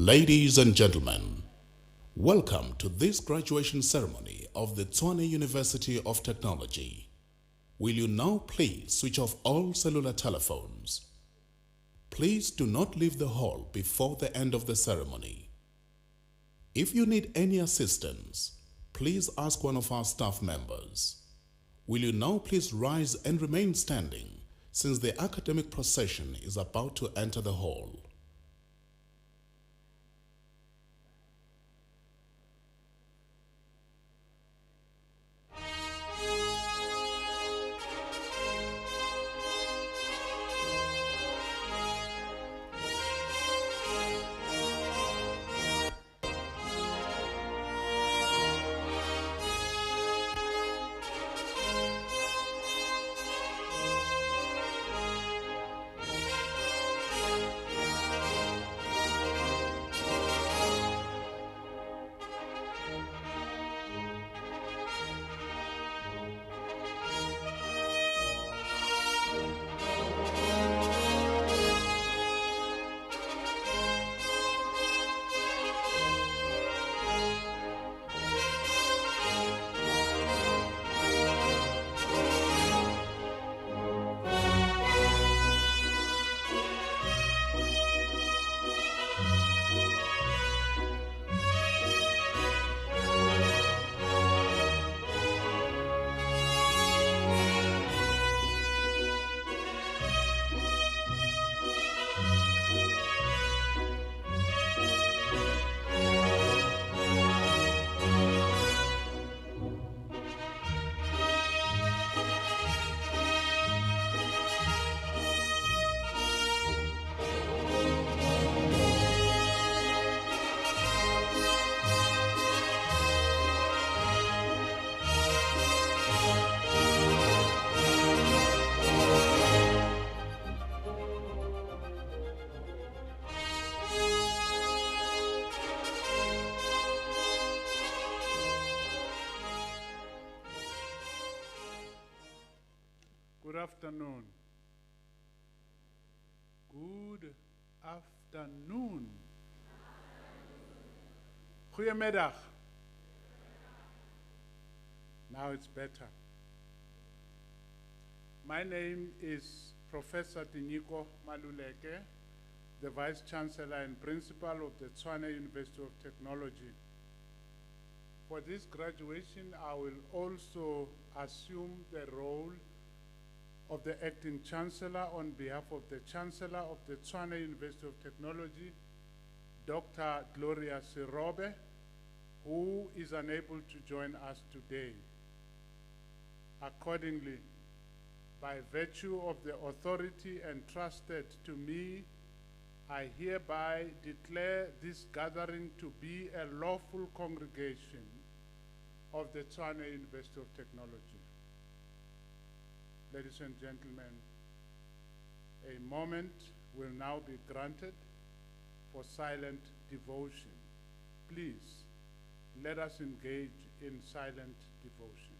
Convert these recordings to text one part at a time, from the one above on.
Ladies and gentlemen, welcome to this graduation ceremony of the Tshwane University of Technology. Will you now please switch off all cellular telephones? Please do not leave the hall before the end of the ceremony. If you need any assistance, please ask one of our staff members. Will you now please rise and remain standing since the academic procession is about to enter the hall? Good afternoon. Good afternoon. Goedemiddag. Now it's better. My name is Professor Tinyiko Maluleke, the Vice Chancellor and Principal of the Tshwane University of Technology. For this graduation, I will also assume the role of the Acting Chancellor on behalf of the Chancellor of the Tshwane University of Technology, Dr. Gloria Sirobe, who is unable to join us today. Accordingly, by virtue of the authority entrusted to me, I hereby declare this gathering to be a lawful congregation of the Tshwane University of Technology. Ladies and gentlemen, a moment will now be granted for silent devotion. Please, let us engage in silent devotion.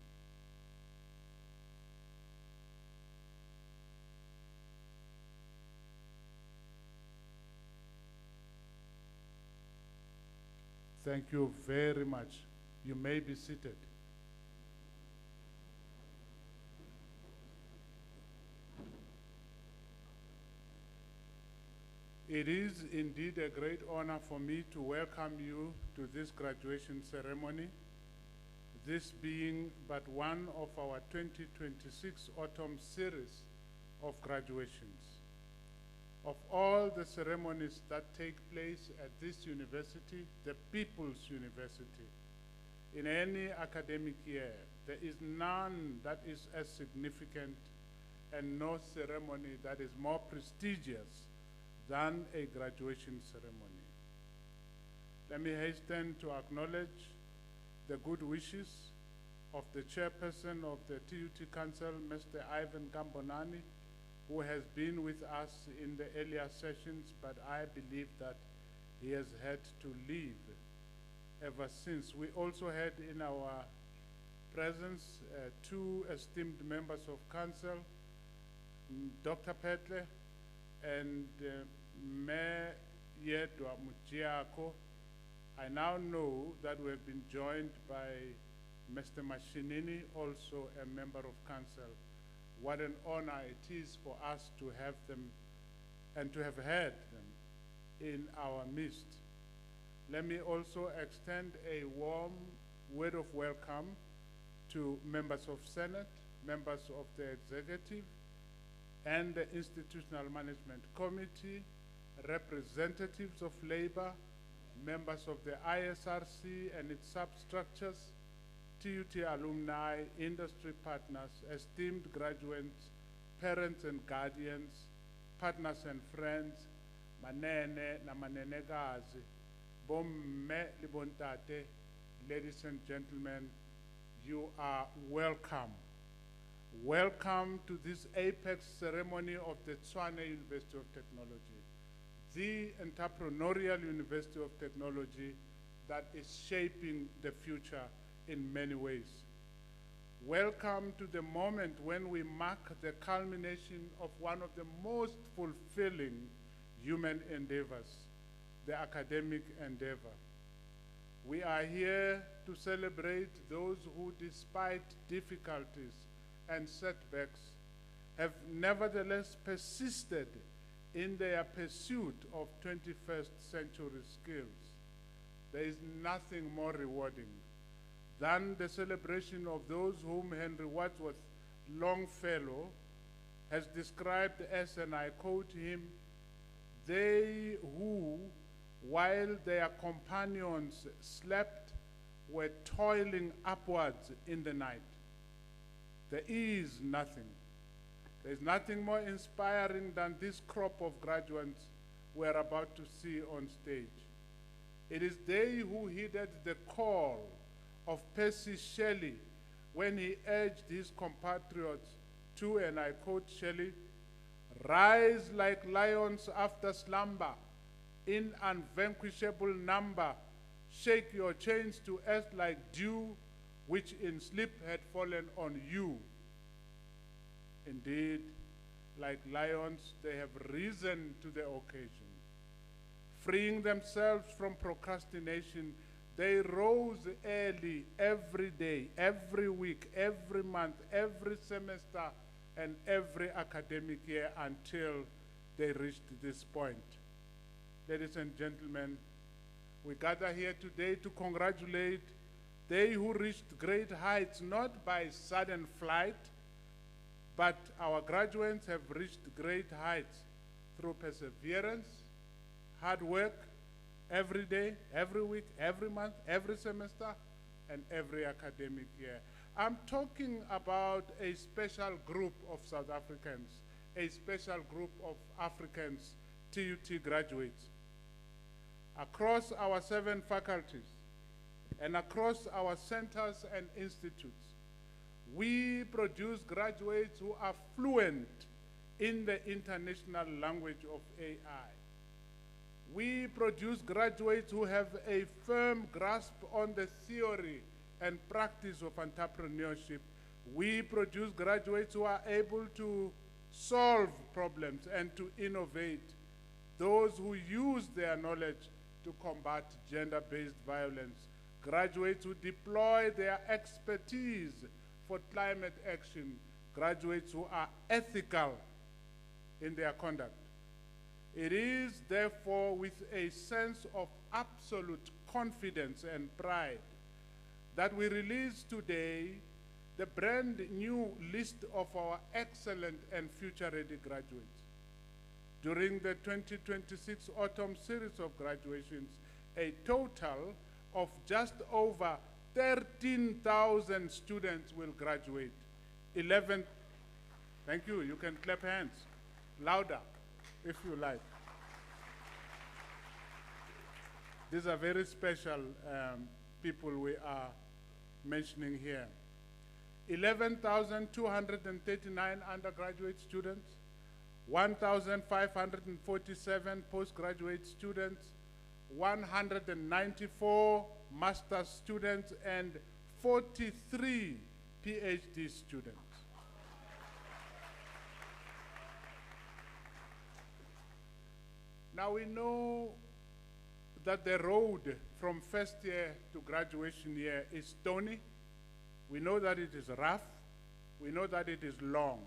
Thank you very much. You may be seated. It is indeed a great honor for me to welcome you to this graduation ceremony, this being but one of our 2026 autumn series of graduations. Of all the ceremonies that take place at this university, the People's University, in any academic year, there is none that is as significant and no ceremony that is more prestigious than a graduation ceremony. Let me hasten to acknowledge the good wishes of the chairperson of the TUT Council, Mr. Ivan Gambonani, who has been with us in the earlier sessions, but I believe that he has had to leave ever since. We also had in our presence two esteemed members of council, Dr. Petle and Mayor Yedwa Mujiako. I now know that we have been joined by Mr. Mashinini, also a member of council. What an honor it is for us to have them and to have had them in our midst. Let me also extend a warm word of welcome to members of Senate, members of the Executive, and the Institutional Management Committee, representatives of labor, members of the ISRC and its substructures, TUT alumni, industry partners, esteemed graduates, parents and guardians, partners and friends, manene na manenekazi, bomme libontate, ladies and gentlemen, you are welcome. Welcome to this apex ceremony of the Tshwane University of Technology, the entrepreneurial university of technology that is shaping the future in many ways. Welcome to the moment when we mark the culmination of one of the most fulfilling human endeavors, the academic endeavor. We are here to celebrate those who, despite difficulties and setbacks, have nevertheless persisted in their pursuit of 21st century skills. There is nothing more rewarding than the celebration of those whom Henry Wadsworth Longfellow has described as, and I quote him, they who, while their companions slept, were toiling upwards in the night. There is nothing. There is nothing more inspiring than this crop of graduates we're about to see on stage. It is they who heeded the call of Percy Shelley when he urged his compatriots to, and I quote Shelley, rise like lions after slumber, in unvanquishable number, shake your chains to earth like dew, which in sleep had fallen on you. Indeed, like lions, they have risen to the occasion. Freeing themselves from procrastination, they rose early every day, every week, every month, every semester, and every academic year until they reached this point. Ladies and gentlemen, we gather here today to congratulate they who reached great heights not by sudden flight, but our graduates have reached great heights through perseverance, hard work, every day, every week, every month, every semester, and every academic year. I'm talking about a special group of South Africans, a special group of Africans, TUT graduates. Across our 7 faculties and across our centers and institutes, we produce graduates who are fluent in the international language of AI. We produce graduates who have a firm grasp on the theory and practice of entrepreneurship. We produce graduates who are able to solve problems and to innovate. Those who use their knowledge to combat gender-based violence. Graduates who deploy their expertise for climate action. Graduates who are ethical in their conduct. It is therefore with a sense of absolute confidence and pride that we release today the brand new list of our excellent and future-ready graduates. During the 2026 autumn series of graduations, a total of just over 13,000 students will graduate. Thank you, you can clap hands, louder if you like. These are very special people we are mentioning here. 11,239 undergraduate students, 1,547 postgraduate students, 194 master's students, and 43 PhD students. Now we know that the road from first year to graduation year is stony. We know that it is rough. We know that it is long.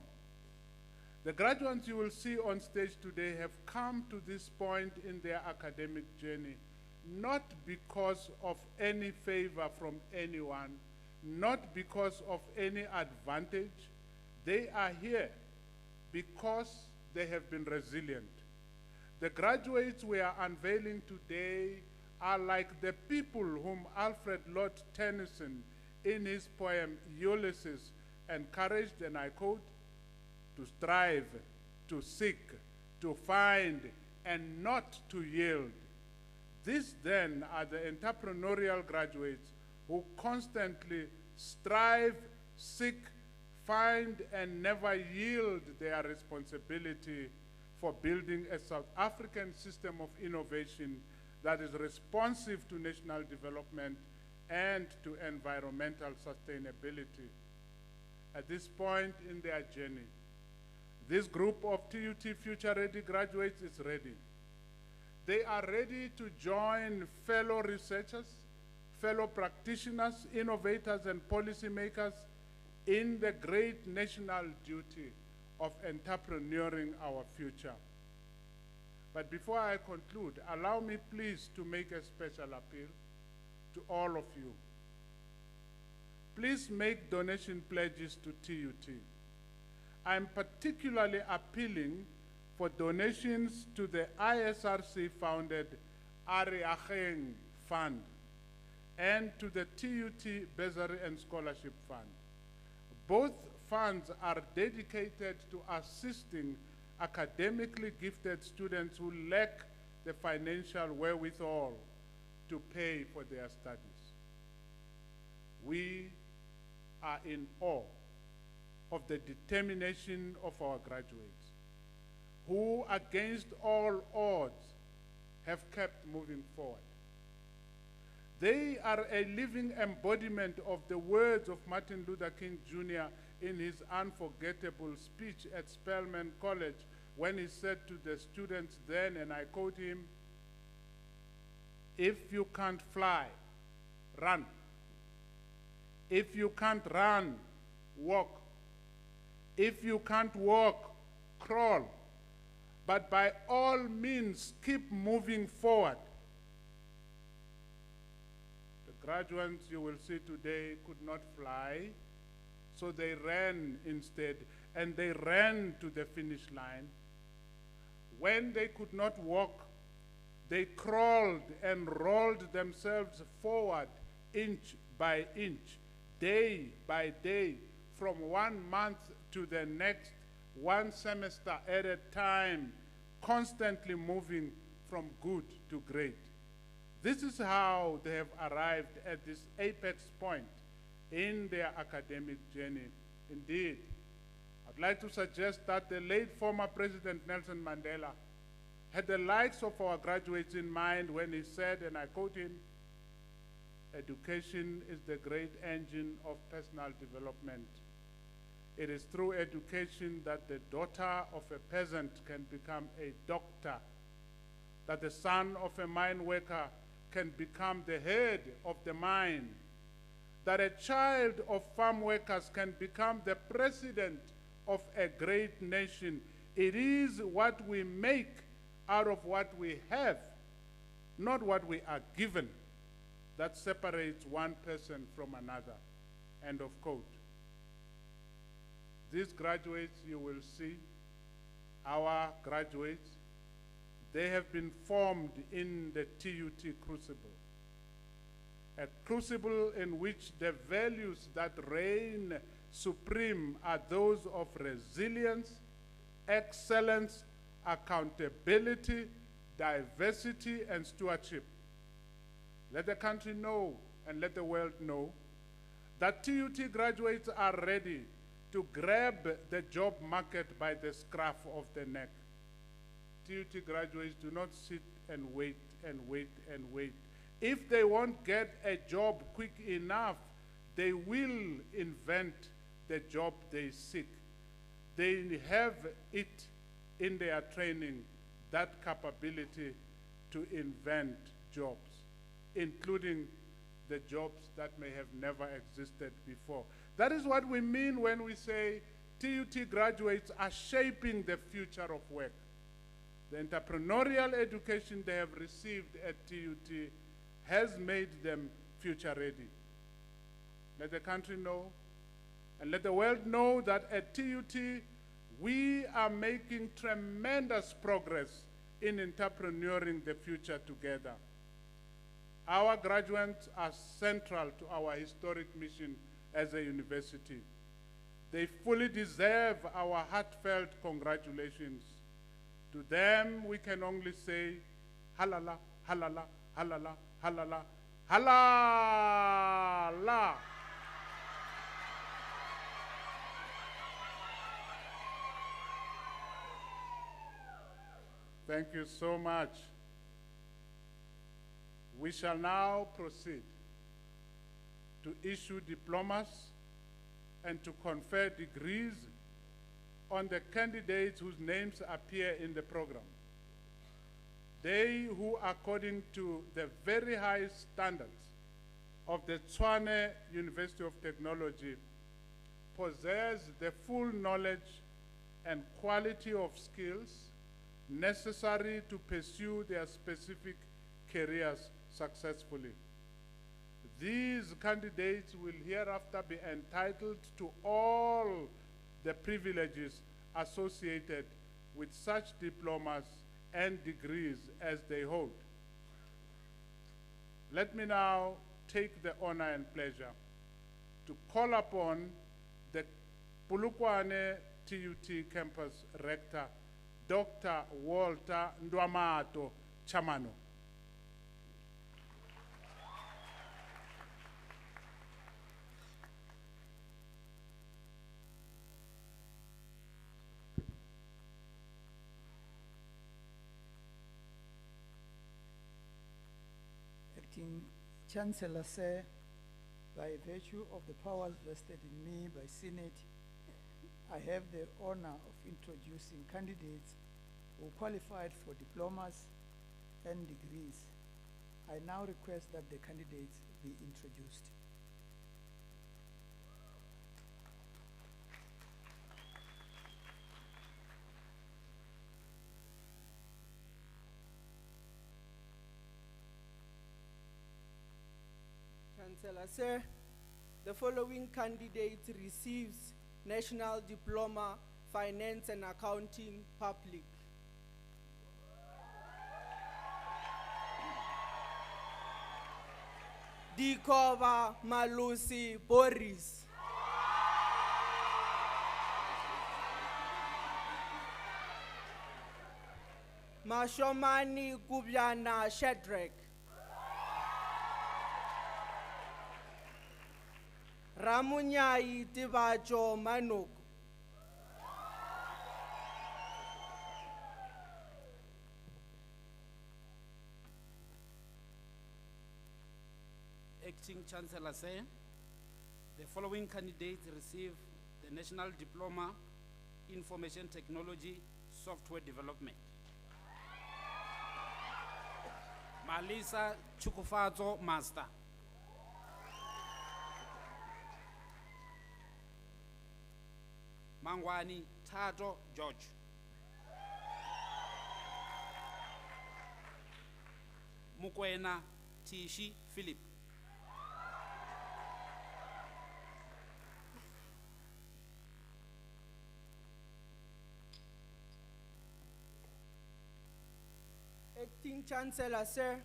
The graduates you will see on stage today have come to this point in their academic journey not because of any favor from anyone, not because of any advantage. They are here because they have been resilient. The graduates we are unveiling today are like the people whom Alfred Lord Tennyson, in his poem Ulysses, encouraged, and I quote, to strive, to seek, to find, and not to yield. These then are the entrepreneurial graduates who constantly strive, seek, find, and never yield their responsibility for building a South African system of innovation that is responsive to national development and to environmental sustainability. At this point in their journey, this group of TUT Future Ready graduates is ready. They are ready to join fellow researchers, fellow practitioners, innovators, and policymakers in the great national duty of entrepreneuring our future. But before I conclude, allow me please to make a special appeal to all of you. Please make donation pledges to TUT. I'm particularly appealing for donations to the ISRC-founded Ariacheng Fund and to the TUT Bursary and Scholarship Fund. Both funds are dedicated to assisting academically gifted students who lack the financial wherewithal to pay for their studies. We are in awe of the determination of our graduates, who against all odds have kept moving forward. They are a living embodiment of the words of Martin Luther King Jr. in his unforgettable speech at Spelman College when he said to the students then, and I quote him, "If you can't fly, run. If you can't run, walk. If you can't walk, crawl. But by all means, keep moving forward." The graduates you will see today could not fly, so they ran instead, and they ran to the finish line. When they could not walk, they crawled and rolled themselves forward inch by inch, day by day, from 1 month to the next, one semester at a time, constantly moving from good to great. This is how they have arrived at this apex point in their academic journey. Indeed, I'd like to suggest that the late former President Nelson Mandela had the likes of our graduates in mind when he said, and I quote him, "Education is the great engine of personal development. It is through education that the daughter of a peasant can become a doctor, that the son of a mine worker can become the head of the mine, that a child of farm workers can become the president of a great nation. It is what we make out of what we have, not what we are given, that separates one person from another." End of quote. These graduates you will see, our graduates, they have been formed in the TUT crucible, a crucible in which the values that reign supreme are those of resilience, excellence, accountability, diversity, and stewardship. Let the country know and let the world know that TUT graduates are ready to grab the job market by the scruff of the neck. TUT graduates do not sit and wait and wait and wait. If they won't get a job quick enough, they will invent the job they seek. They have it in their training, that capability to invent jobs, including the jobs that may have never existed before. That is what we mean when we say TUT graduates are shaping the future of work. The entrepreneurial education they have received at TUT has made them future ready. Let the country know and let the world know that at TUT we are making tremendous progress in entrepreneuring the future together. Our graduates are central to our historic mission as a university. They fully deserve our heartfelt congratulations. To them, we can only say, halala, halala, halala, halala, halala. Thank you so much. We shall now proceed to issue diplomas and to confer degrees on the candidates whose names appear in the program. They who, according to the very high standards of the Tshwane University of Technology, possess the full knowledge and quality of skills necessary to pursue their specific careers successfully. These candidates will hereafter be entitled to all the privileges associated with such diplomas and degrees as they hold. Let me now take the honor and pleasure to call upon the Polokwane TUT campus rector, Dr. Walter Ndwamato Chamano. Acting Chancellor, sir, by virtue of the powers vested in me by Senate, I have the honor of introducing candidates who qualified for diplomas and degrees. I now request that the candidates be introduced. Chancellor, sir, the following candidate receives National Diploma, Finance and Accounting, Public. Dikova Malusi Boris. Mashomani Gubyana Shadrach. Ramunyai Tibajo Manuk. Acting Chancellor, sir, the following candidates receive the National Diploma, Information Technology, Software Development. Malisa Chukufazo Master. Mangwani Tato George. Mukwena Tishi Philip. Acting Chancellor, sir,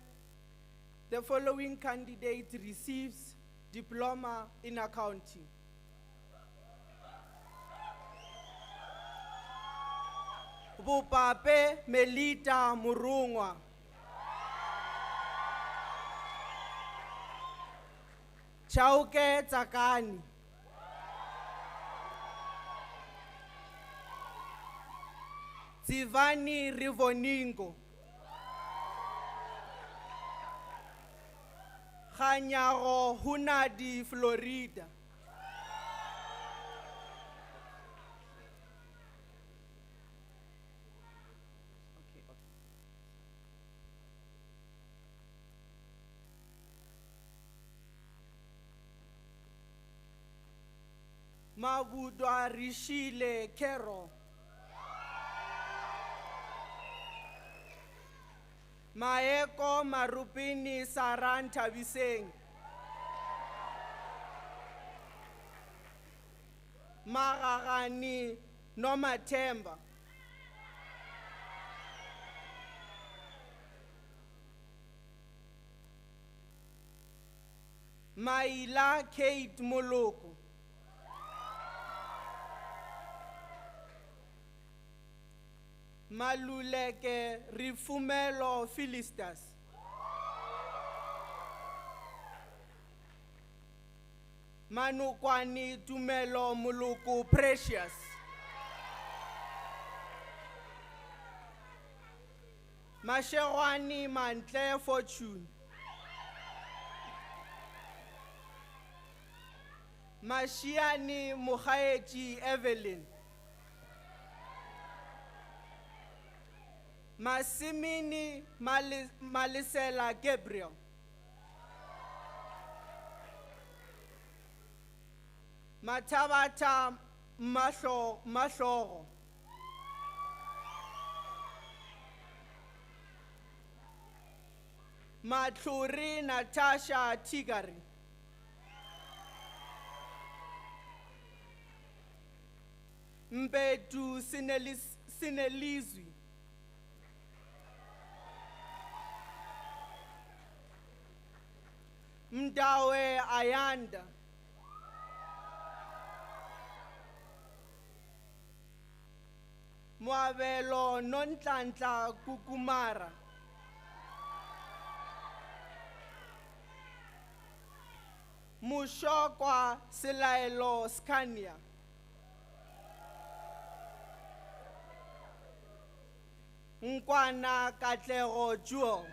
the following candidate receives Diploma in Accounting. Bupape Melita Murungwa. Chauke Takani. Zivani Rivoningo. Khanyago Hunadi, Florida. Mabudwa Rishile Kero. Maeko Marupini Saranta Biseng. Maragani Nomatemba. Maila Kate Moloko. Maluleke Rifumelo Philistas. Manukwani Tumelo Muluku Precious. Masherwani Mantle Fortune. Mashiani Mukhaeji Evelyn. Masimini Malisela Gabriel. Matabata Mashoro. Matluri Natasha Tigari. Mbedu Sinelizwi. Mdawe Ayanda. Mwabelo Nontantla Kukumara. Mushokwa Silaelo Scania. Nkwana Katlego Jewel.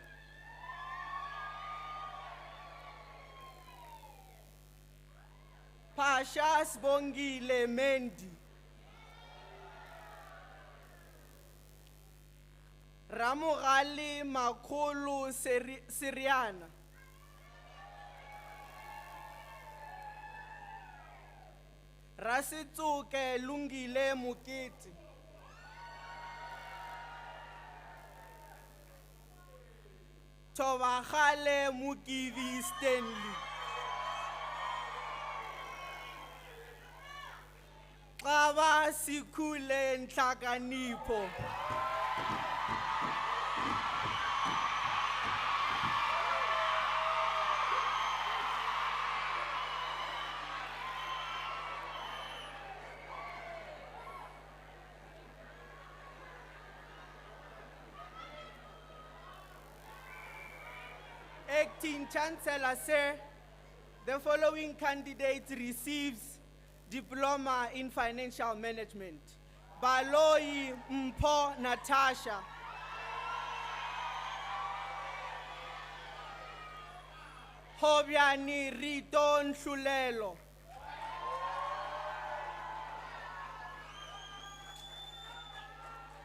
Pasha Sbongile Mendi. Ramugali Makulu Siriana. Rasitsuke Lungile Mukiti. Tobahale Mukivi Stanley. Xaba Sikule Nhlakanipho. Acting Chancellor, sir, the following candidate receives Diploma in Financial Management. Baloi Mpo Natasha. Hobiani Rito Nshulelo.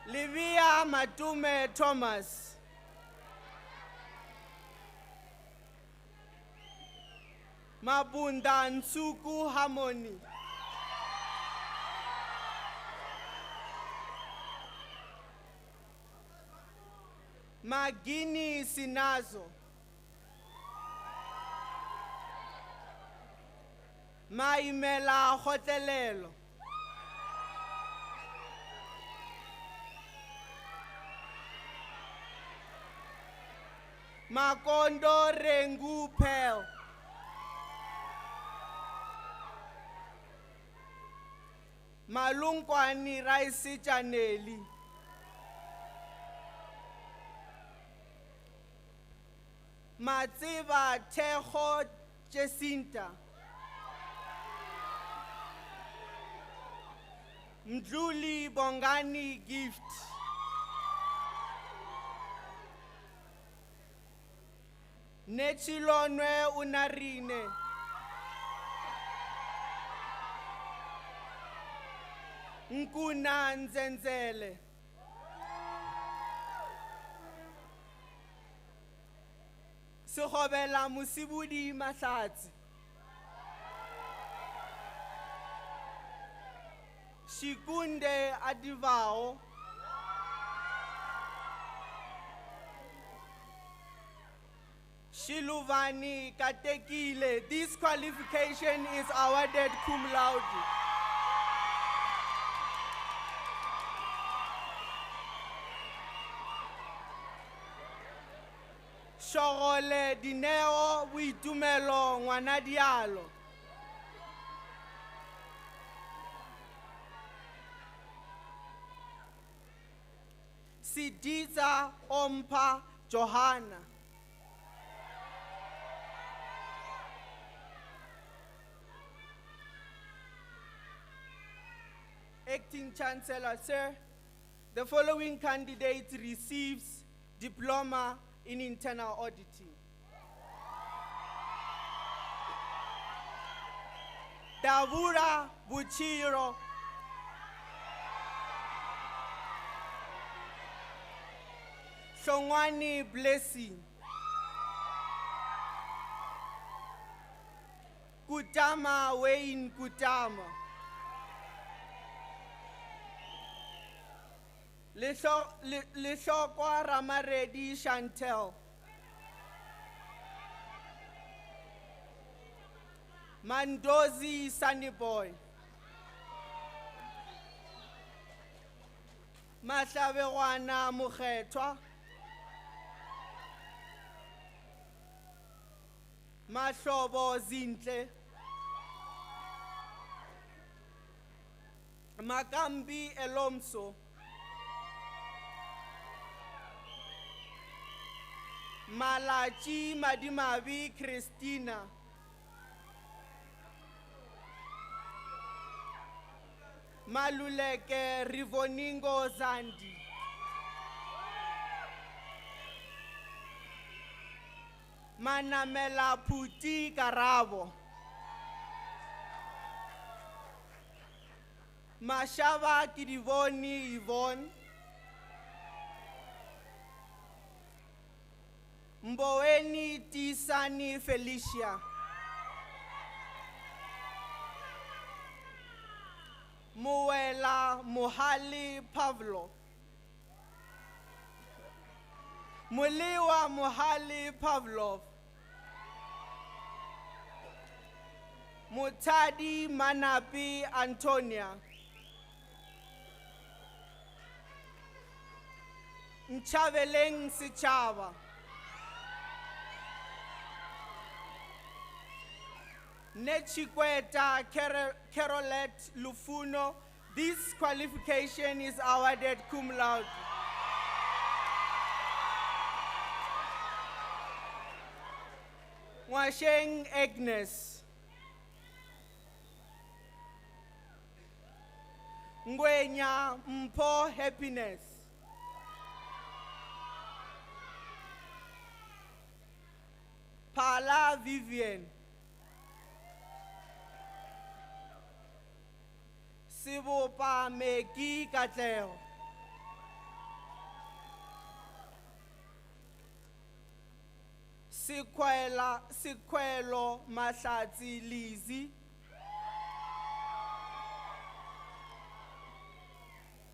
Livia Matume Thomas. Mabunda Nsuku Harmony. Magini Sinazo. Maimela Hotelelo. Makondo Rengu Pel. Malungwani Raisi Chaneli. Matsiba Tejo Jacinta. Mdluli Bongani Gift. Nechilonwe Unarine. Nkuna Nzenzele. Sehobela Musibudi Mahlatsi. Shikunde Adivao. Shiluvani Katekile. This qualification is awarded cum laude. Shorole Dineo Witumelo Wanadialo. Sidiza Ompa Johanna. Acting Chancellor, sir, the following candidate receives diploma in internal auditing. Davura Buchiro. Shongwani Blessing. Kutama Wayne Kutama. Leshokwa Ramaredi Chantel. Mandozi Sunnyboy. Mahlabewana Mukhetwa. Mahlobo Zintle. Makambi Elomso. Malachi Madimavi Christina. Maluleke Rivoningo Zandi. Manamela Puti Karabo. Mashava Kidivoni Yvonne. Mboweni Tisani Felicia. Muela Muhali Pavlo. Muliwa Muhali Pavlov. Mutadi Manapi Antonia. Nchaveleng Sichava. Nechikweta Carolette Lufuno. This qualification is awarded cum laude. Washeng Agnes. Ngwenya Mpo Happiness. Pala Vivian. Sibopa Meki Kateo. Sikwelo Mahlatsi Lizzy.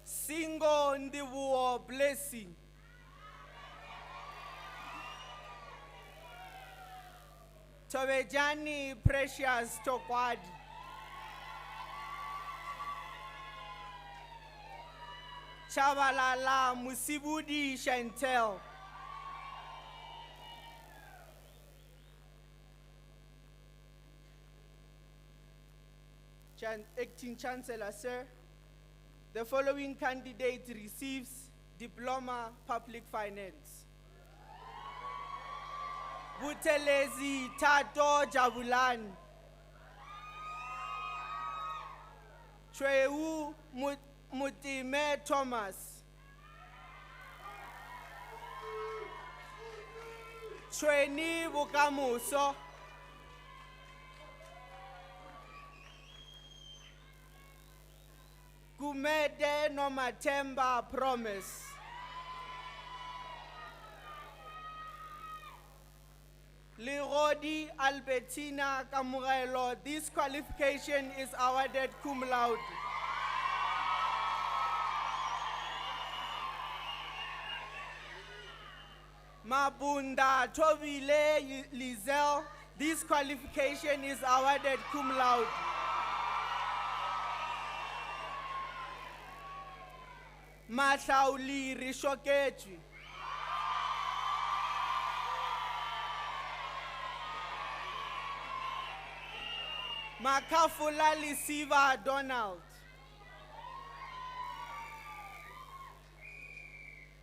Singo Ndivuo Blessing. Tobejani Precious Tokwadi. Chabalala Musibudi Chantel. Acting Chancellor, sir, the following candidate receives Diploma Public Finance. Butelezi Tato Jabulani. Treu Mutime Thomas. Treni Bukamuso. Kumede Nomatemba Promise. Lirodi Albertina Camurelo. This qualification is awarded cum laude. Mabunda Tobile Lizel, this qualification is awarded cum laude. Mahlauli Rishoketwi. Makafula Lisiva Donald.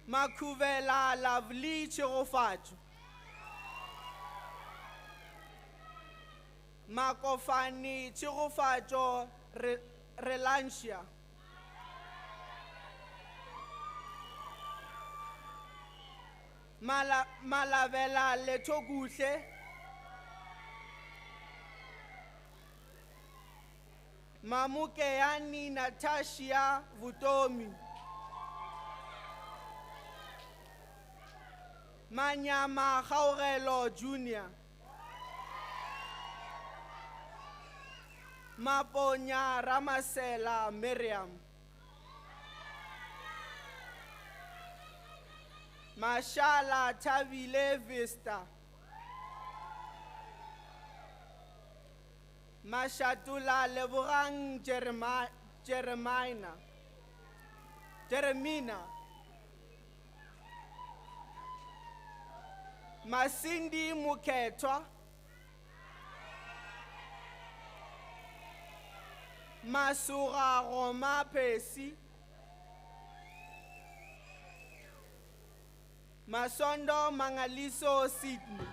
Makuvela Lavli Chirofacho. Makofani Chirofacho Relantia. Malavela Letogushe. Mamukeani Natasha Vutomi. Manyama Khaurelo Jr. Maponya Ramasela Miriam. Mashala Tavile Vista. Mashatula Leburang Jeremina. Masindi Muketwa. Masura Roma Pesi. Masondo Mangaliso Sydney.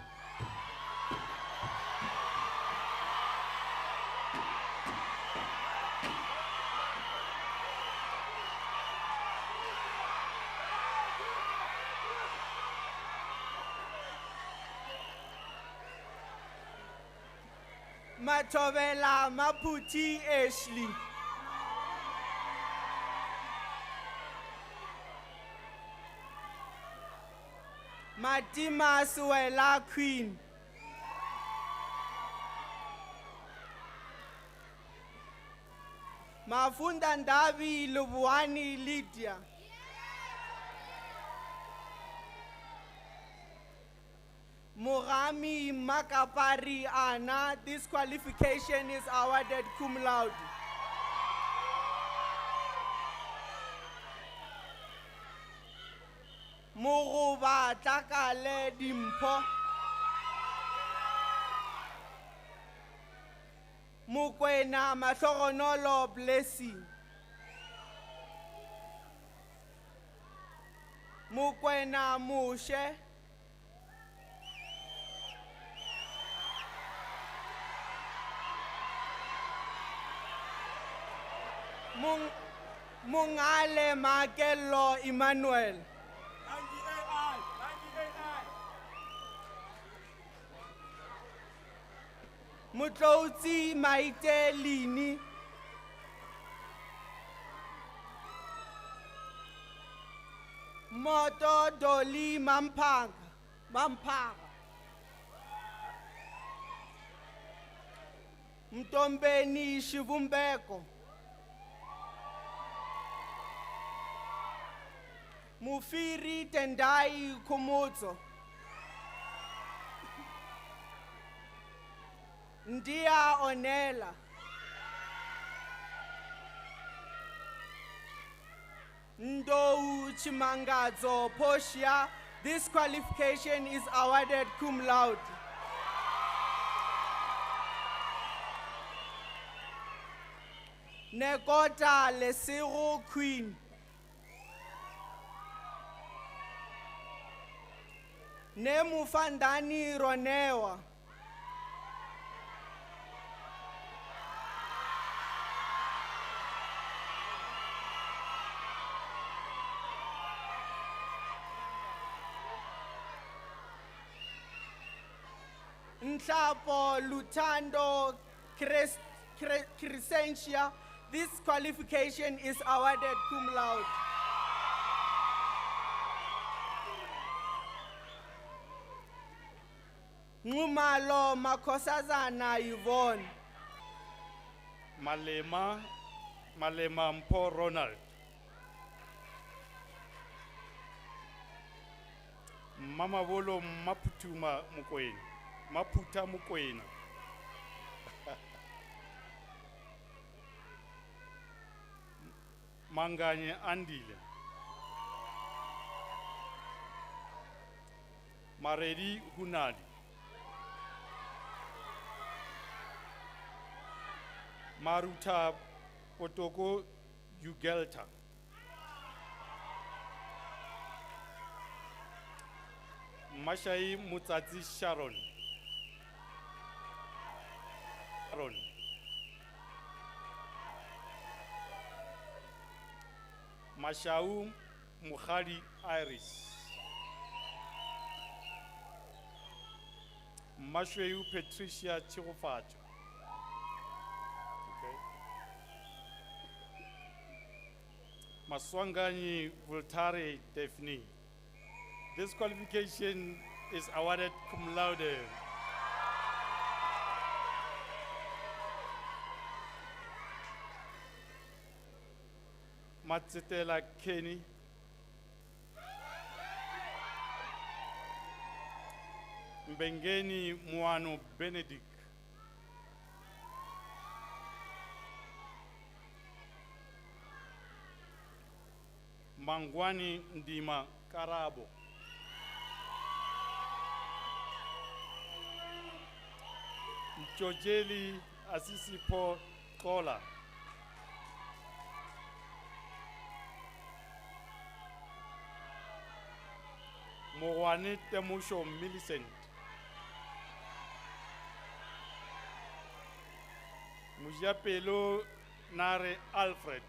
Matovela Maputi Ashley. Matima Suela Queen. Mafunda Ndavi Lubuani Lydia. Murami Makapari Anna, this qualification is awarded cum laude. Muruba Takale Dimpo. Mukwena Masoronolo Blessing. Mukwena Mushe. Mungale Makelo Emmanuel. Mutlotsi Maite Lini. Moto Doli Mampanga. Mtombeni Shivumbeko. Mufiri Tendai Komozo. Ndia Onela. Ndou Chimangazo Poshia. This qualification is awarded cum laude. Nekota Lesiro Queen. Nemufandani Ronewa. Nhlapo Lutando Crescentia. This qualification is awarded cum laude. Ngumalo Makosazana Yvonne. Malema Mpo Ronald. Mama Bolo Maputuma Mukwena. Maputa Mukwena. Manganye Andile. Maredi Hunadi. Maruta Potoko Ugelta. Mashai Mutazi Sharon. Mashau Mukhari Iris. Mashweu Patricia Chirofacho. Okay. Maswangani Voltare Defni. This qualification is awarded cum laude. Matsetela Kenny. Mbengeni Muano Benedict. Mangwani Ndima Karabo. Mchojeli Asisipo Kola. Mowane Temusho Millicent. Mujapelo Nare Alfred.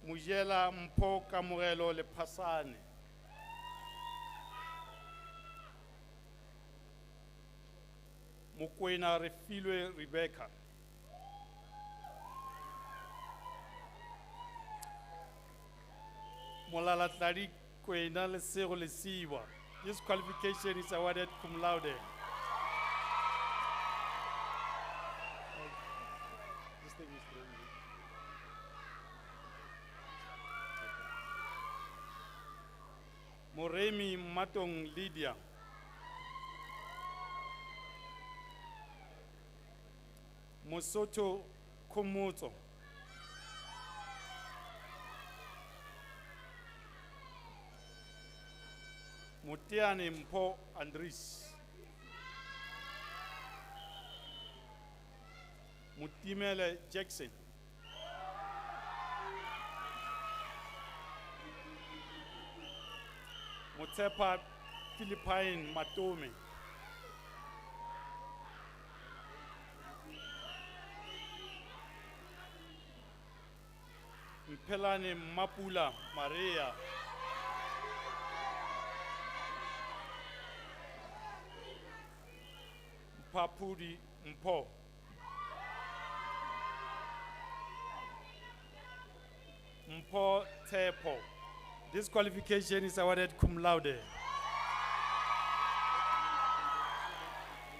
Mujela Mpo Kamurelo Le Pasane. Mukwena Refilwe Rebecca. Molala Tlari Kwena Lesego Lesiwa. This qualification is awarded cum laude. This thing is through. Moremi Matong Lydia. Mosoto Komoto. Mutiane Mpo Andris. Mutimele Jackson. Mutepa Philippine Matome. Mpelane Mapula Maria. Papudi Mpo. Mpo Tepo. This qualification is awarded cum laude.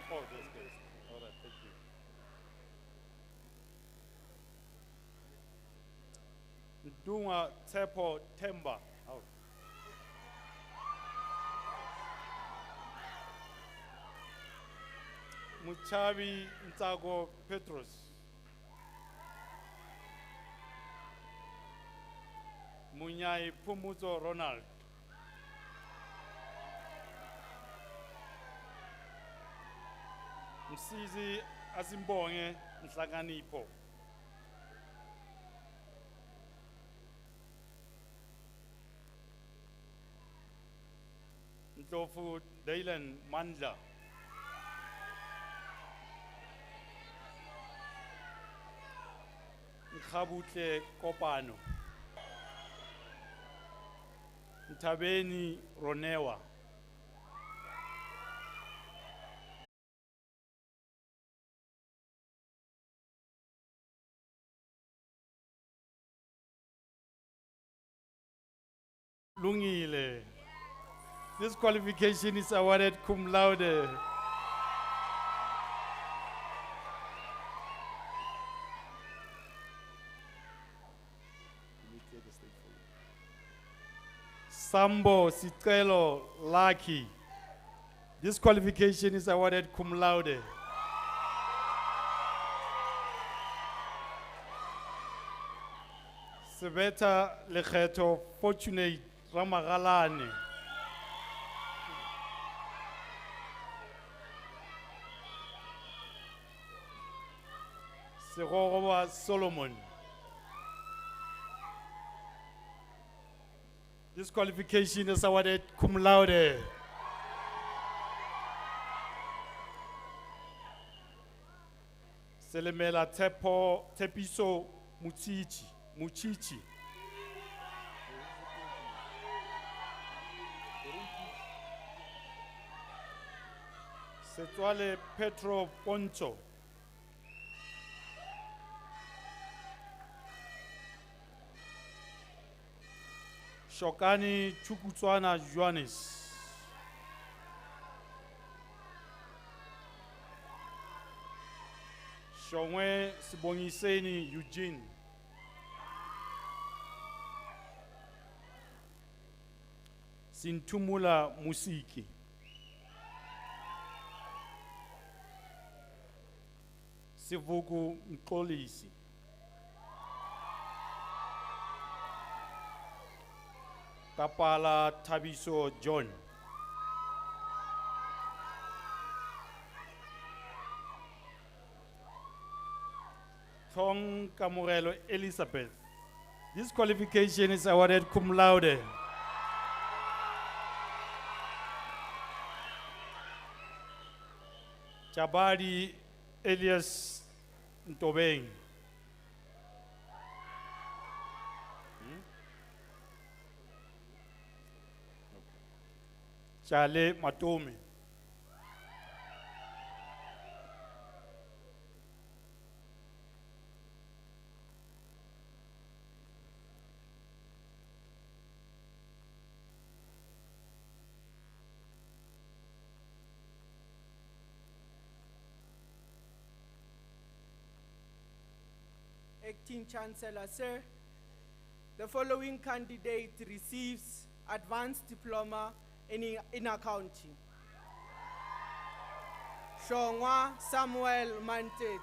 Oh, that's good. All right, thank you. Dunga Tepo Temba. Oh. Muchavi Ntago Petros. Munyai Pumuzo Ronald. Msizi Azimbonge Nhlaganipo. Ntofu Daylan Mandla. Nkhabutle Kopano. Ntabeni Ronewa. Lungile. This qualification is awarded cum laude. Let me take a Sambo Sicelo Lucky. This qualification is awarded cum laude. Sebeta Lekgeto Fortunate Ramagalane. Segoroba Solomon. This qualification is awarded cum laude. Selemela Tepiso Muchichi. Setwale Petro Poncho. Shokani Chukutswana Johannes. Shongwe Sibongiseni Eugene. Sintumula Musiki. Sivuku Mkolisi. Kapala Tabiso John. Thong Kamurelo Elizabeth. This qualification is awarded cum laude. Chabadi Elias Ntobeng. Chale Matome. Acting Chancellor, sir, the following candidate receives advanced diploma in accounting. Shongwa Samuel Mantet.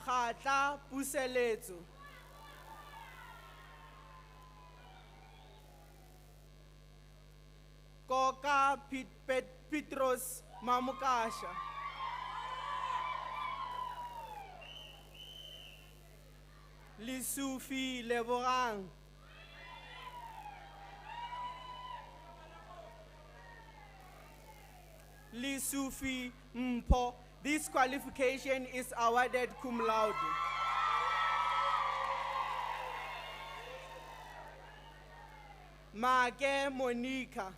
Khatla Puseletso. Koka Petros Mamukasha. Lisufi Leborang. Lisufi Mpo. This qualification is awarded cum laude. Mage Monica.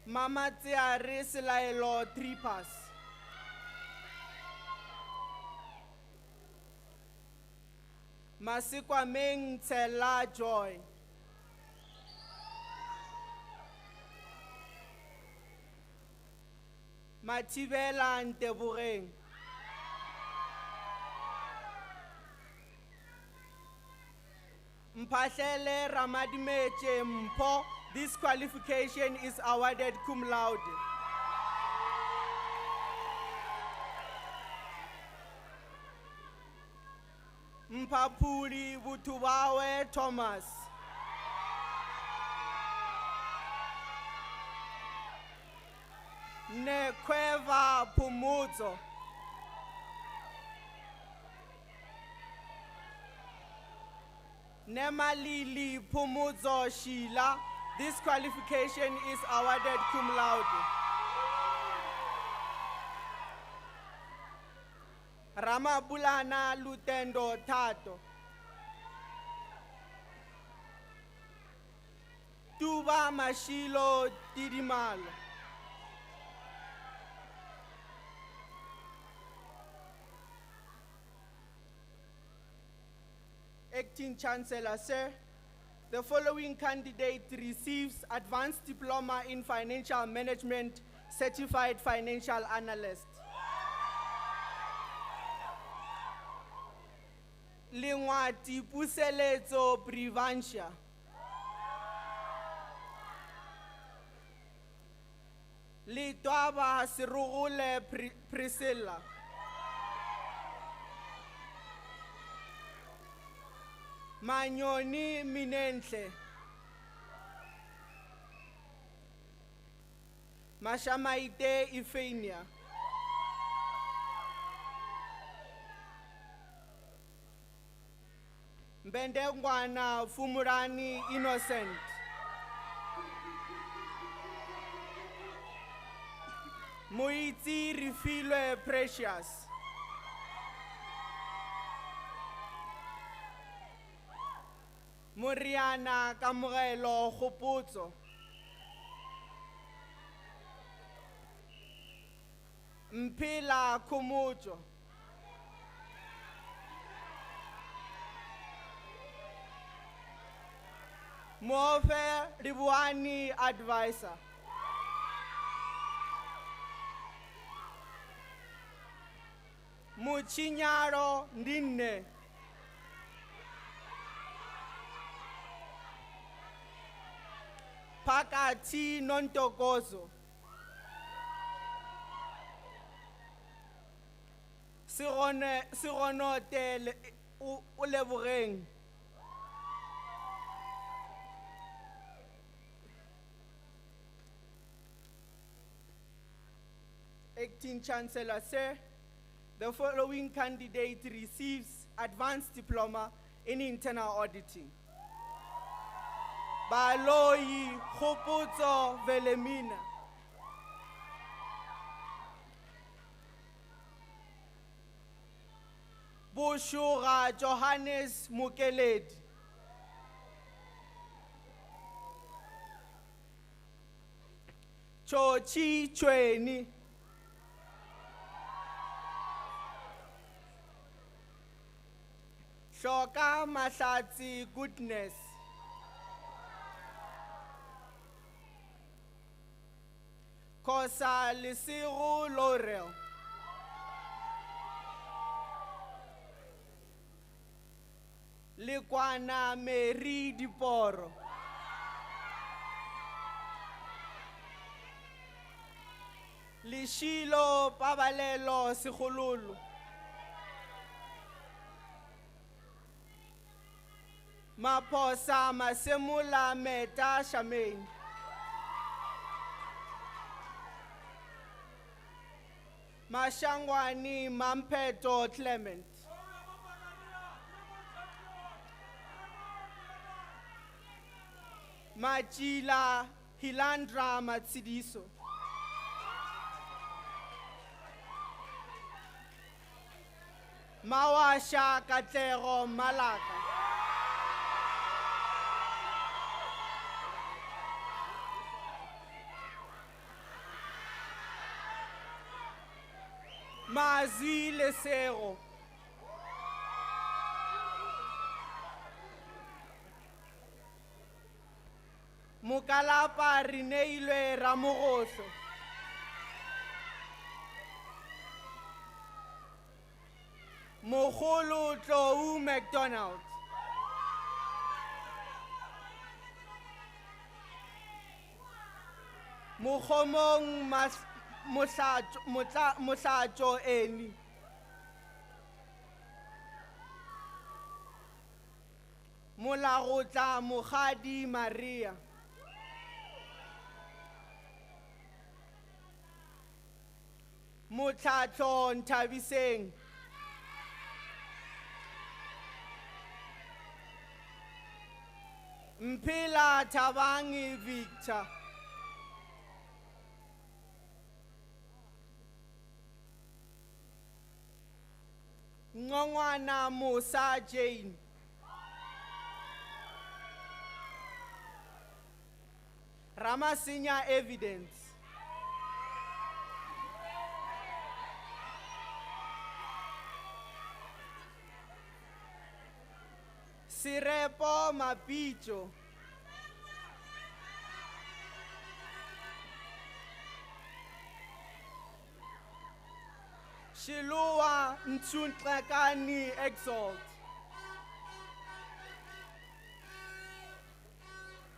Mama Tiare Selailo Tripas. Masikwa Meng Tela Joy. Matibela Ntebureng. Mpahlele Ramadimeche Mpo. This qualification is awarded cum laude. Mpapuli Butubawe Thomas. Nekweva Pumuzo. Nemalili Pumuzo Sheila. This qualification is awarded cum laude. Ramabulana Lutendo Tato. Tuba Mashilo Didimalo. Acting Chancellor, sir, the following candidate receives advanced diploma in financial management certified financial analyst. Lengwati puseletso Privansha. Litwaba Sirugule Priscilla. Manyoni Minentle. Mashamaite Ifenia. Mbendengwana Fumurani Innocent. Muiti Rifilwe Precious. Muriana Kamugelo Khopotso. Mpila Kumucho. Mofe Ribuani Advisor. Muchinyaro Ndine. Pakati Nontokozo. Sironote Ulebureng. Acting Chancellor, sir, the following candidate receives advanced diploma in internal auditing. Baloyi Khopotso Velemina. Bushura Johannes Mukeledi. Chochi Chweni. Shoka Mahlatsi Goodness. Kosa Lisiru Laurel. Likwana Mary Diporo. Lishilo Pabalelo Sikhululu. Maposa Masemula Meta Shamain. Mashangwani Mampeto Clement. Machila Hilandra Matsidiso. Mawasha Katero Malaka. Mazi Lesero. Mukalapa Rineilwe Ramoroso. Moholo Tlou McDonald. Mukhomong Musacho Eni. Mulagota Mukhadi Maria. Mutlatlo Ntabiseng. Mpila Tabangi Victor. Ngongwana Musa Jane. Ramasinya Evidence. Sirepo Mapicho. Shiluwa Ntsuntlekani Exalt.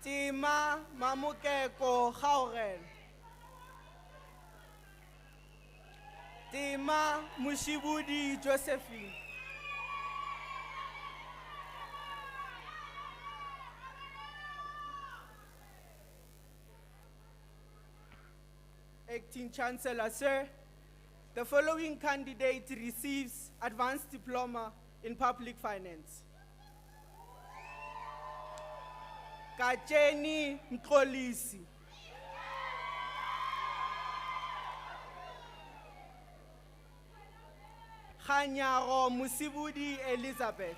Tima Mamukeko Gaurel. Tima Mushibudi Josephine. Acting Chancellor, sir, the following candidate receives advanced diploma in public finance. Kacheni Mkolisi. Khanyaro Musibudi Elizabeth.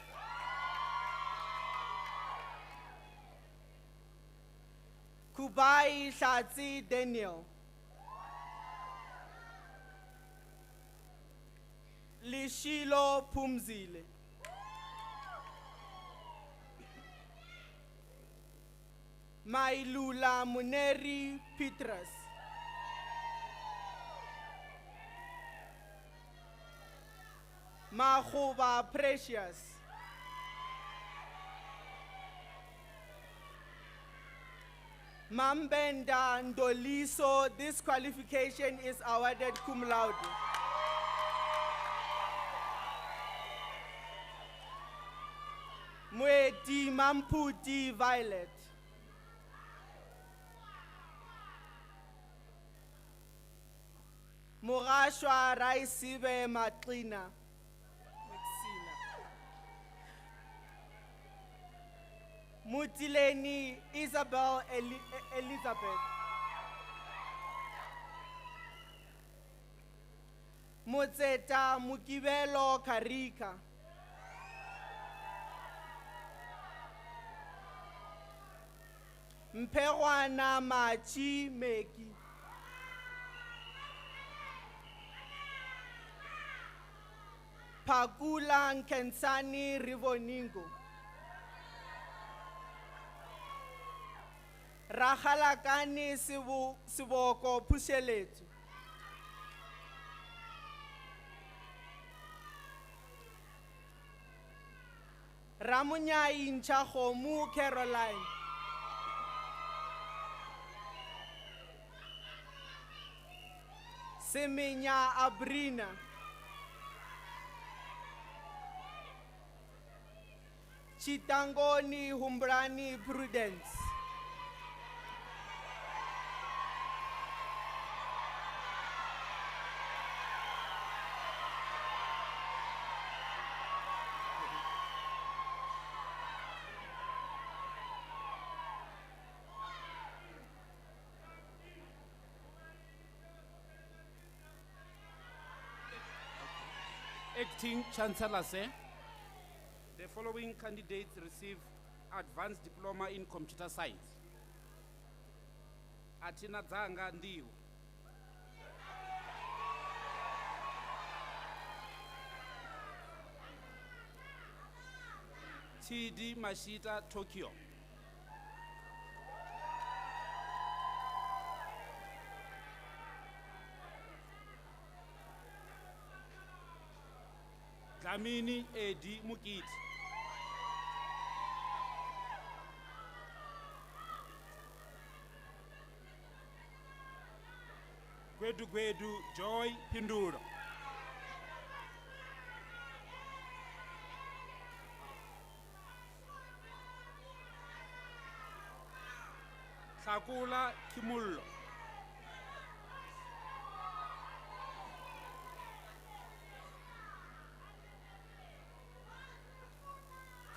Kubai Shatsi Daniel. Lishilo Pumzile. Mailula Muneri Petrus. Mahuba Precious. Mambenda Ndoliso, this qualification is awarded cum laude. Mweti Mamputi Violet. Murashwa Raisibe Matlina. Mutileni Isabel Elizabeth. Mutseta Mukibelo Karika. Mperwana Machi Meki. Pagula Nkensani Rivoningo. Rahalakani Siboko Pusheletu. Ramunyai Nchahomu Caroline. Seminya Abrina. Chitangoni Humbrani Prudence. Acting Chancellor, sir, the following candidates receive advanced diploma in computer science. Atina Zanga Ndiu. TD Mashita Tokyo. Dlamini Edi Mukiti. Gwedu Joy Pinduro. Sakula Kimullo.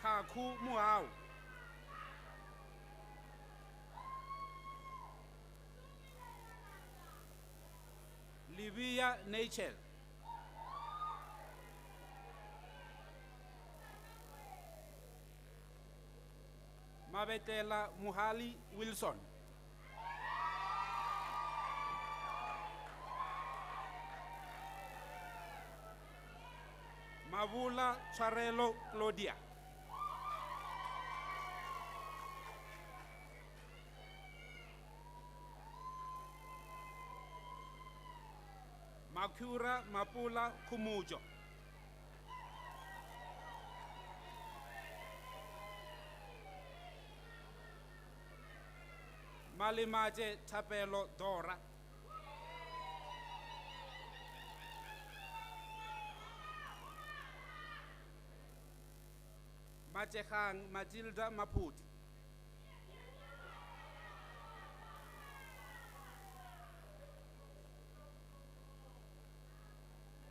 Kaku Muau. Livia Nachel. Mabetela Muhali Wilson. Mavula Charelo Claudia. Makura Mapula Kumujo. Malimaje Tapelo Dora. Machehang Matilda Maputi.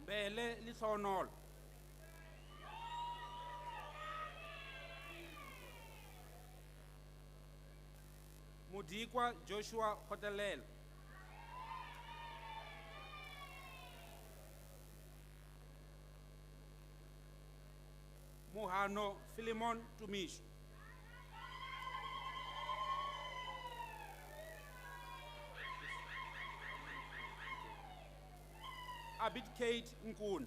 Bele Lisonol. Mudikwa Joshua Hotelel. Muhano Philemon Tumish. Abit Kate Nkuna.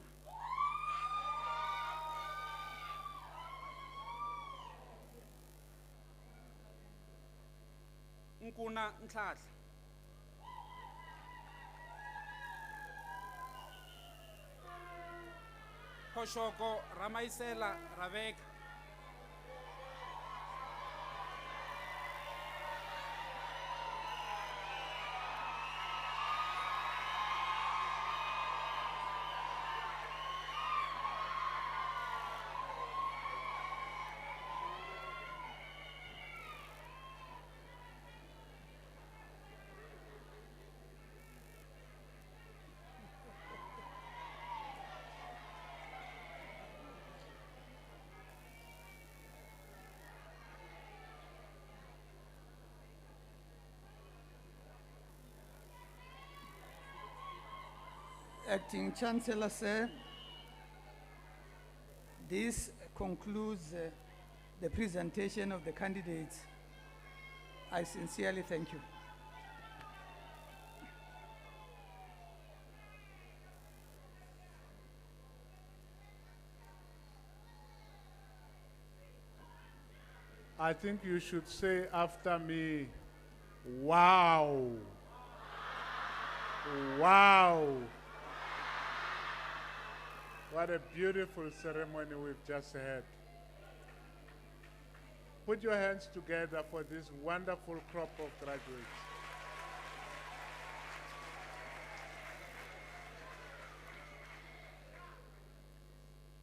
Nkuna Ntlahla. Koshoko Ramaisela Raveka. Acting Chancellor, sir, this concludes the presentation of the candidates. I sincerely thank you. I think you should say after me, wow. Wow. What a beautiful ceremony we've just had. Put your hands together for this wonderful crop of graduates.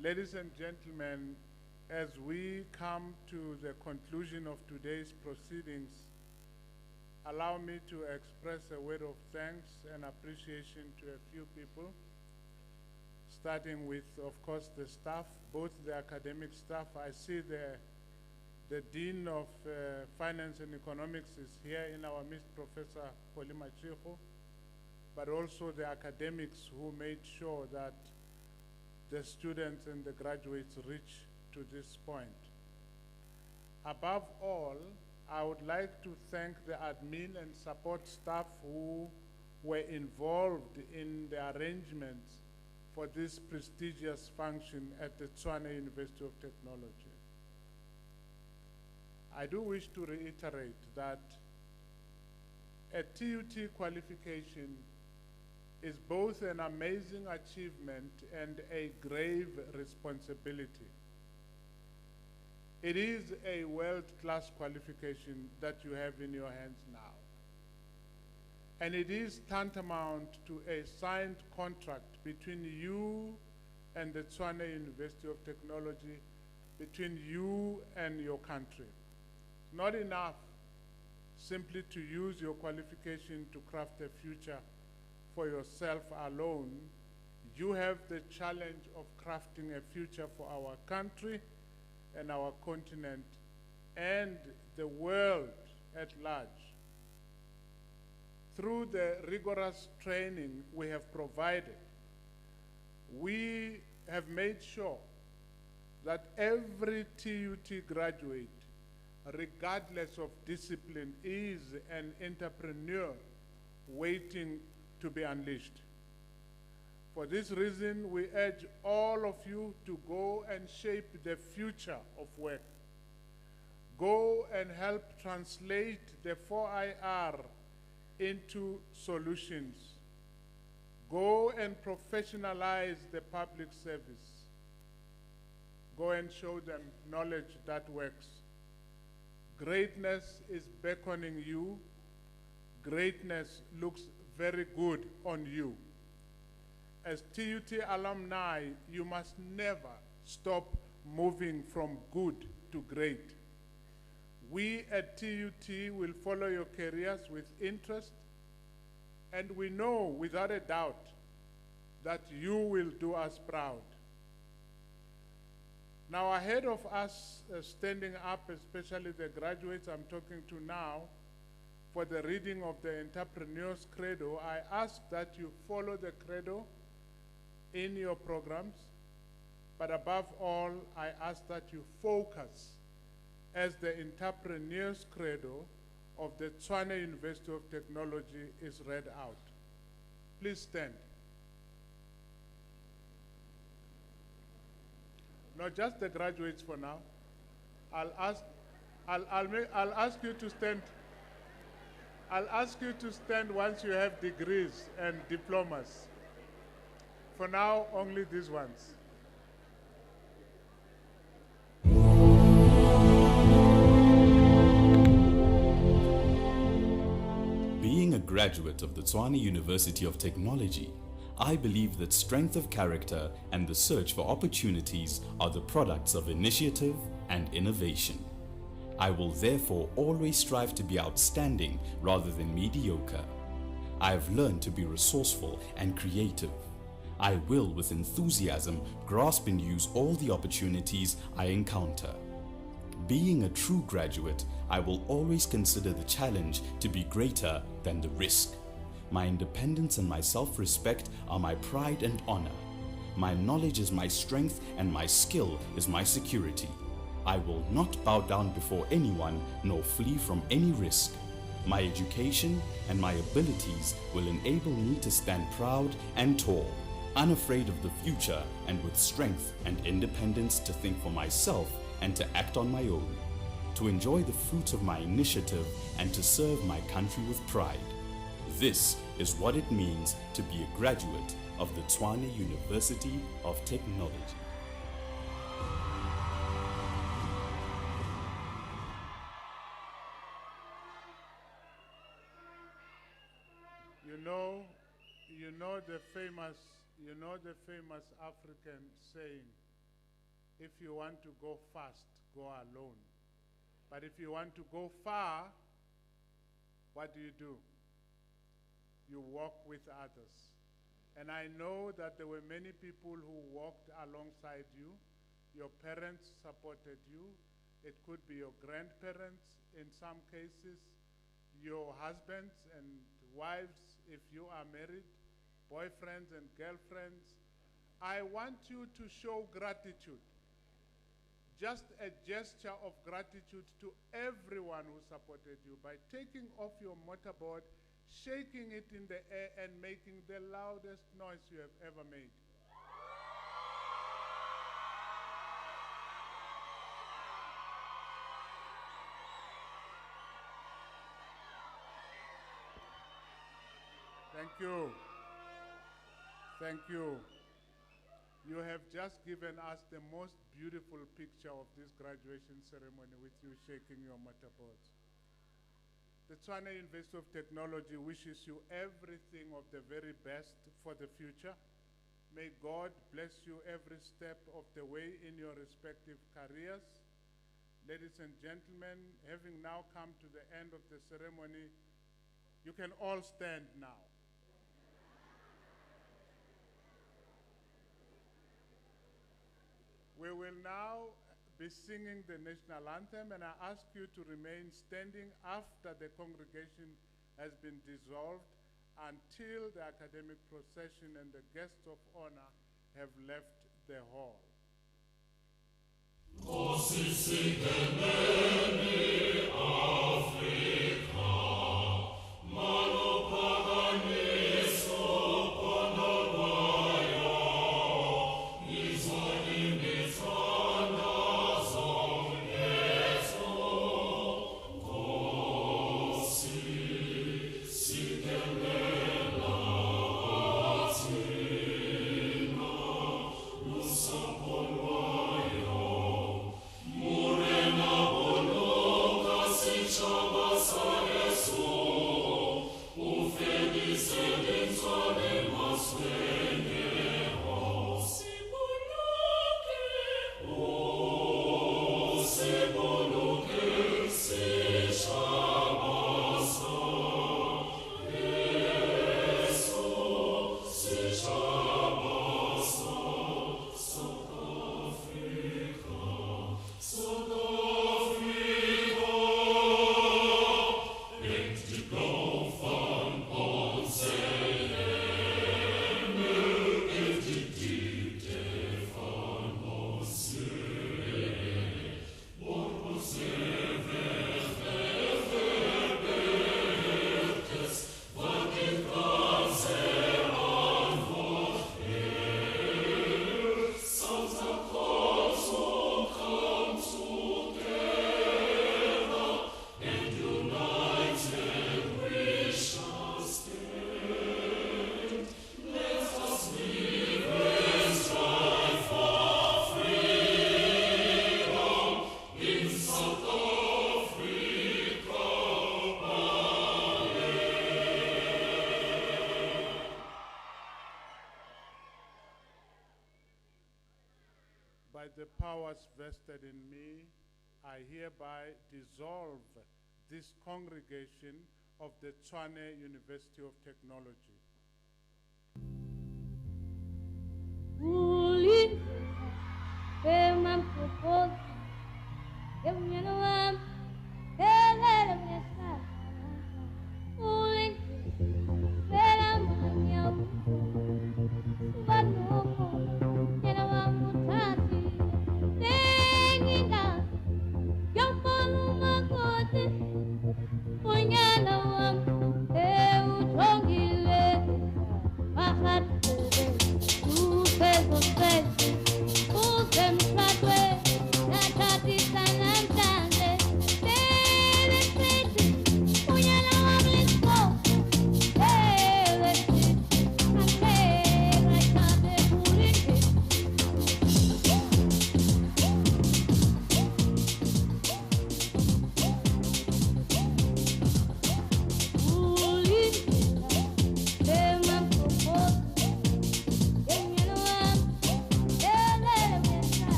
Ladies and gentlemen, as we come to the conclusion of today's proceedings, allow me to express a word of thanks and appreciation to a few people, starting with, of course, the staff, both the academic staff. I see the Dean of Finance and Economics is here in our midst, Professor Polima Chiho, but also the academics who made sure that the students and the graduates reach to this point. Above all, I would like to thank the admin and support staff who were involved in the arrangements for this prestigious function at the Tshwane University of Technology. I do wish to reiterate that a TUT qualification is both an amazing achievement and a grave responsibility. It is a world-class qualification that you have in your hands now. And it is tantamount to a signed contract between you and the Tshwane University of Technology, between you and your country. Not enough simply to use your qualification to craft a future for yourself alone. You have the challenge of crafting a future for our country and our continent and the world at large. Through the rigorous training we have provided, we have made sure that every TUT graduate, regardless of discipline, is an entrepreneur waiting to be unleashed. For this reason, we urge all of you to go and shape the future of work. Go and help translate the 4IR into solutions. Go and professionalize the public service. Go and show them knowledge that works. Greatness is beckoning you. Greatness looks very good on you. As TUT alumni, you must never stop moving from good to great. We at TUT will follow your careers with interest, and we know without a doubt that you will do us proud. Now, ahead of us standing up, especially the graduates I'm talking to now, for the reading of the Entrepreneur's Credo, I ask that you follow the Credo in your programs, but above all, I ask that you focus as the Entrepreneur's Credo of the Tshwane University of Technology is read out. Please stand. Not just the graduates for now. I'll ask you to stand. I'll ask you to stand once you have degrees and diplomas. For now, only these ones. Being a graduate of the Tshwane University of Technology, I believe that strength of character and the search for opportunities are the products of initiative and innovation. I will therefore always strive to be outstanding rather than mediocre. I have learned to be resourceful and creative. I will, with enthusiasm, grasp and use all the opportunities I encounter. Being a true graduate, I will always consider the challenge to be greater than the risk. My independence and my self-respect are my pride and honor. My knowledge is my strength and my skill is my security. I will not bow down before anyone nor flee from any risk. My education and my abilities will enable me to stand proud and tall, unafraid of the future and with strength and independence to think for myself and to act on my own, to enjoy the fruits of my initiative and to serve my country with pride. This is what it means to be a graduate of the Tshwane University of Technology. You know the famous African saying, if you want to go fast, go alone. But if you want to go far, what do? You walk with others. And I know that there were many people who walked alongside you. Your parents supported you. It could be your grandparents in some cases, your husbands and wives if you are married, boyfriends and girlfriends. I want you to show gratitude. Just a gesture of gratitude to everyone who supported you by taking off your motorboard, shaking it in the air and making the loudest noise you have ever made. Thank you. Thank you. You have just given us the most beautiful picture of this graduation ceremony with you shaking your motorboards. The Tshwane University of Technology wishes you everything of the very best for the future. May God bless you every step of the way in your respective careers. Ladies and gentlemen, having now come to the end of the ceremony, you can all stand now. We will now be singing the national anthem, and I ask you to remain standing after the congregation has been dissolved until the academic procession and the guests of honor have left the hall. by the powers vested in me, I hereby dissolve this congregation of the Tshwane University of Technology.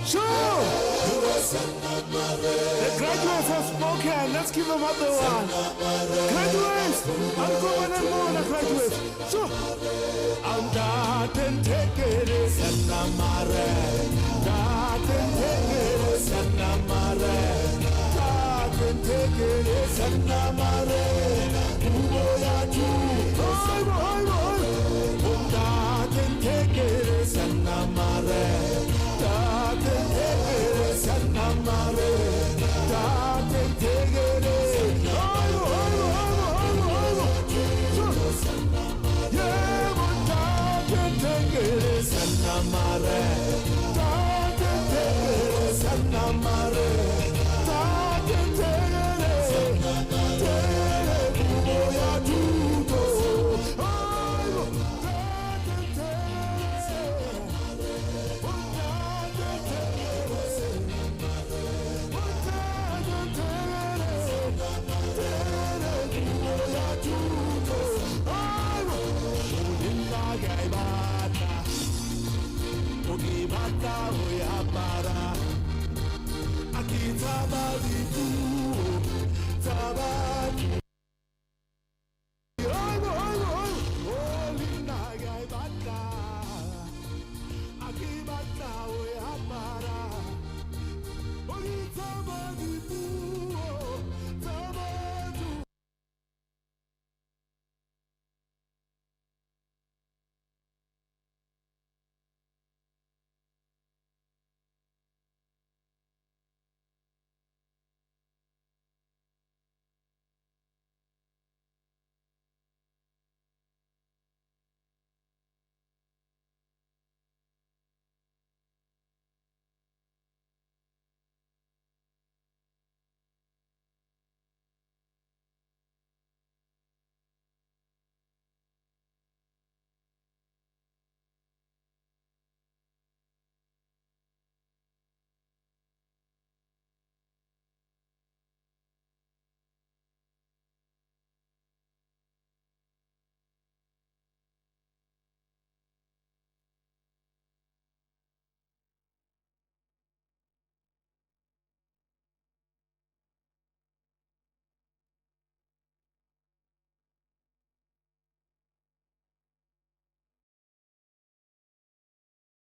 Sure! The graduates have spoken. Let's give them another one. Graduates! I'm going and more the graduates. Sure! I'm daten take it, Sanamare. Daten take it, Sanamare. Daten take it, Sanamare. Uboyatu. Daten take it, Sanamare. Daten take it, Sanamare. Daten take it. Sanamare, daten take it, Sanamare, daten take it, Sanamare, uboya tuto, daten Ukibata uyabara, akitabaliku, tabaliku.